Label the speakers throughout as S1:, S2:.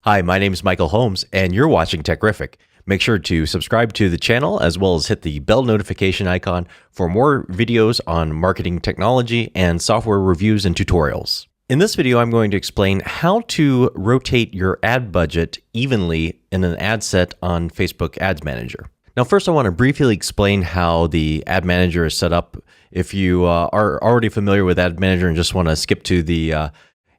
S1: Hi, my name is Michael Holmes, and you're watching Tekrific. Make sure to subscribe to the channel as well as hit the bell notification icon for more videos on marketing technology and software reviews and tutorials. In this video, I'm going to explain how to rotate your ad budget evenly in an ad set on Facebook Ads Manager. Now, first, I want to briefly explain how the Ad Manager is set up. If you are already familiar with Ad Manager and just want to skip to the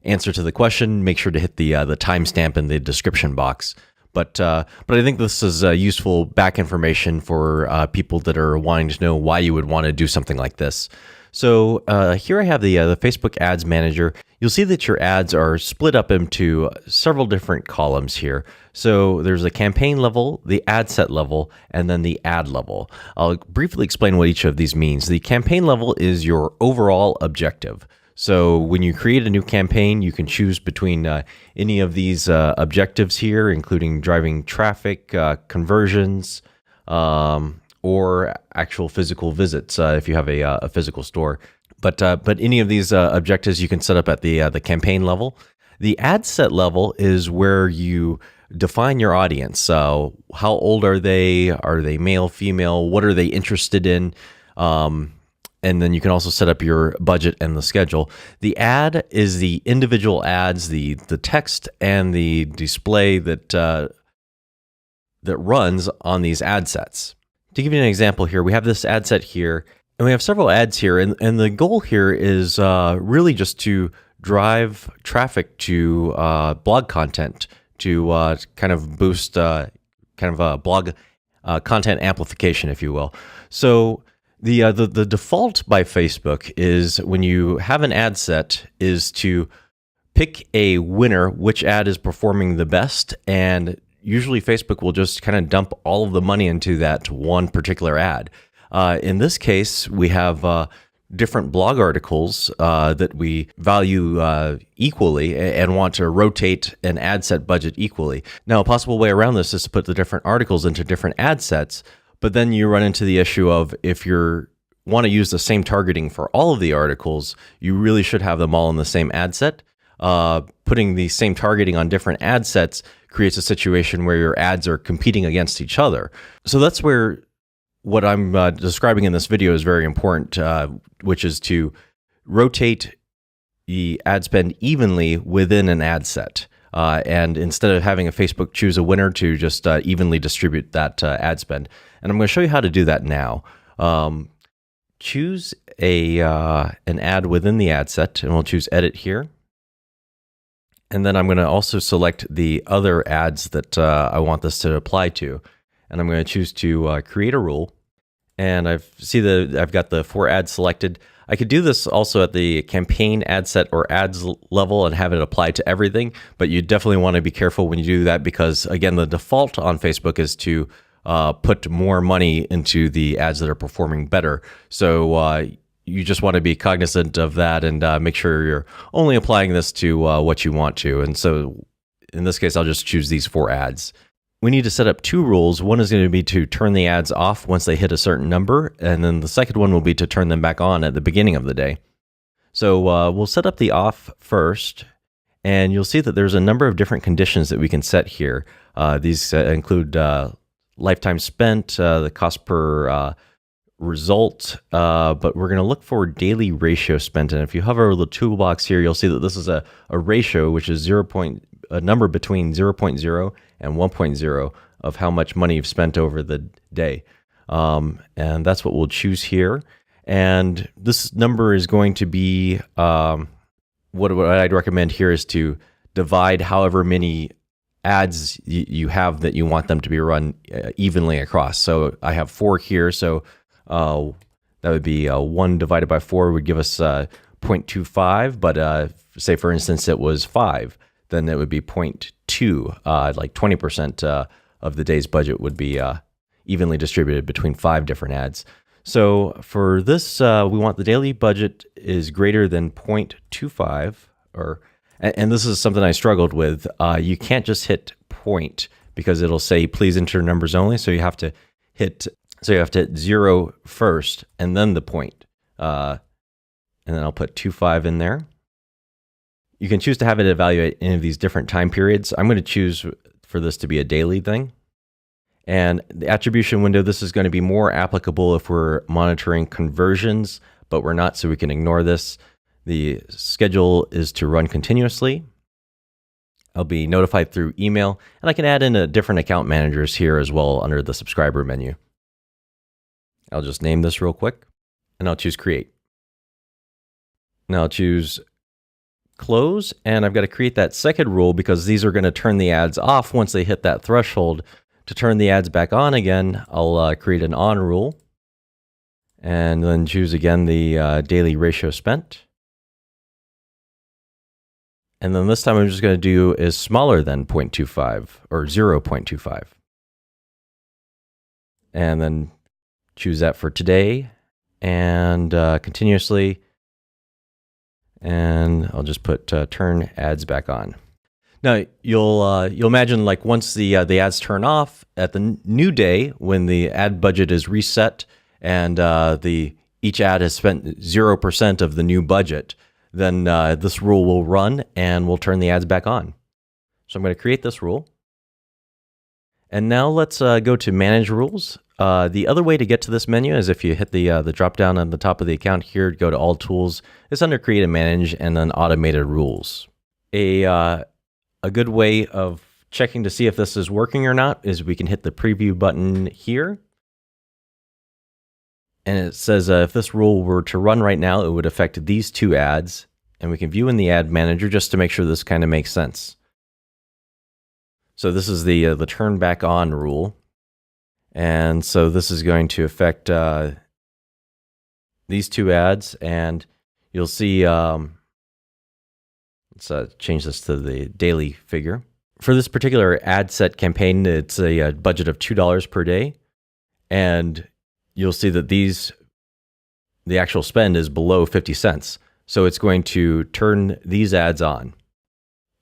S1: answer to the question, make sure to hit the timestamp in the description box. But I think this is useful back information for people that are wanting to know why you would want to do something like this. So here I have the Facebook Ads Manager. You'll see that your ads are split up into several different columns here. So there's a campaign level, the ad set level, and then the ad level. I'll briefly explain what each of these means. The campaign level is your overall objective. So when you create a new campaign, you can choose between any of these objectives here, including driving traffic, conversions, or actual physical visits if you have a physical store. But any of these objectives you can set up at the campaign level. The ad set level is where you define your audience. So how old are they? Are they male, female? What are they interested in? And then you can also set up your budget and the schedule. The ad is the individual ads, the text and the display that runs on these ad sets. To give you an example here, we have this ad set here, and we have several ads here, and the goal here is really just to drive traffic to blog content to kind of boost kind of a blog content amplification, if you will. So the default by Facebook is when you have an ad set is to pick a winner, which ad is performing the best, and usually Facebook will just kind of dump all of the money into that one particular ad. In this case, we have different blog articles that we value equally and want to rotate an ad set budget equally. Now, a possible way around this is to put the different articles into different ad sets, but then you run into the issue of if you want to use the same targeting for all of the articles, you really should have them all in the same ad set. Putting the same targeting on different ad sets creates a situation where your ads are competing against each other. So that's where what I'm describing in this video is very important, which is to rotate the ad spend evenly within an ad set. And instead of having a Facebook choose a winner, to just evenly distribute that ad spend. And I'm going to show you how to do that now. Choose an ad within the ad set, and we'll choose Edit here. And then I'm going to also select the other ads that I want this to apply to. And I'm going to choose to create a rule. And I've got the 4 ads selected. I could do this also at the campaign ad set or ads level and have it apply to everything, but you definitely want to be careful when you do that because, again, the default on Facebook is to put more money into the ads that are performing better. So you just want to be cognizant of that and make sure you're only applying this to what you want to. And so in this case, I'll just choose these 4 ads. We need to set up 2 rules. One is going to be to turn the ads off once they hit a certain number, and then the second one will be to turn them back on at the beginning of the day. So we'll set up the off first, and you'll see that there's a number of different conditions that we can set here. These include lifetime spent, the cost per result, but we're going to look for daily ratio spent. And if you hover over the toolbox here, you'll see that this is a ratio, which is a number between 0.0 and 1.0 of how much money you've spent over the day. And that's what we'll choose here. And this number is going to be, what I'd recommend here is to divide however many ads you have that you want them to be run evenly across. So I have 4 here, so that would be 1 divided by 4 would give us 0.25, but say for instance it was 5, then it would be 0.2, like 20% of the day's budget would be evenly distributed between 5 different ads. So for this, we want the daily budget is greater than 0.25, and this is something I struggled with. You can't just hit point because it'll say please enter numbers only. So you have to hit 0 first and then the point. And then I'll put 25 in there. You can choose to have it evaluate any of these different time periods. I'm going to choose for this to be a daily thing. And the attribution window, this is going to be more applicable if we're monitoring conversions, but we're not, so we can ignore this. The schedule is to run continuously. I'll be notified through email, and I can add in different account managers here as well under the subscriber menu. I'll just name this real quick, and I'll choose create. Now I'll choose close, and I've got to create that second rule because these are going to turn the ads off once they hit that threshold. To turn the ads back on again, I'll create an on rule, and then choose again the daily ratio spent. And then this time I'm just going to do is smaller than 0.25 or 0.25. And then choose that for today and continuously. And I'll just put turn ads back on. Now you'll imagine like once the ads turn off at the new day when the ad budget is reset and each ad has spent 0% of the new budget, then this rule will run and we'll turn the ads back on. So I'm going to create this rule. And now let's go to manage rules. The other way to get to this menu is if you hit the drop down on the top of the account here, go to all tools. It's under create and manage and then automated rules. A good way of checking to see if this is working or not is we can hit the preview button here. And it says if this rule were to run right now, it would affect these two ads. And we can view in the ad manager just to make sure this kind of makes sense. So this is the turn back on rule. And so this is going to affect these two ads. And you'll see, let's change this to the daily figure. For this particular ad set campaign, it's a budget of $2 per day. And you'll see that the actual spend is below 50 cents. So it's going to turn these ads on.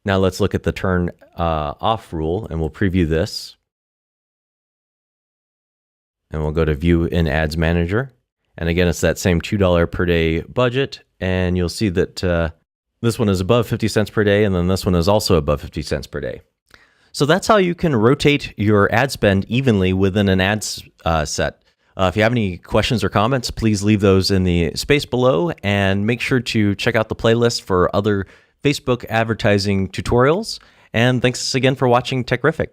S1: Now let's look at the turn off rule and we'll preview this. And we'll go to view in ads manager. And again, it's that same $2 per day budget. And you'll see that this one is above 50 cents per day. And then this one is also above 50 cents per day. So that's how you can rotate your ad spend evenly within an ad set. If you have any questions or comments, please leave those in the space below and make sure to check out the playlist for other Facebook advertising tutorials. And thanks again for watching Tekrific.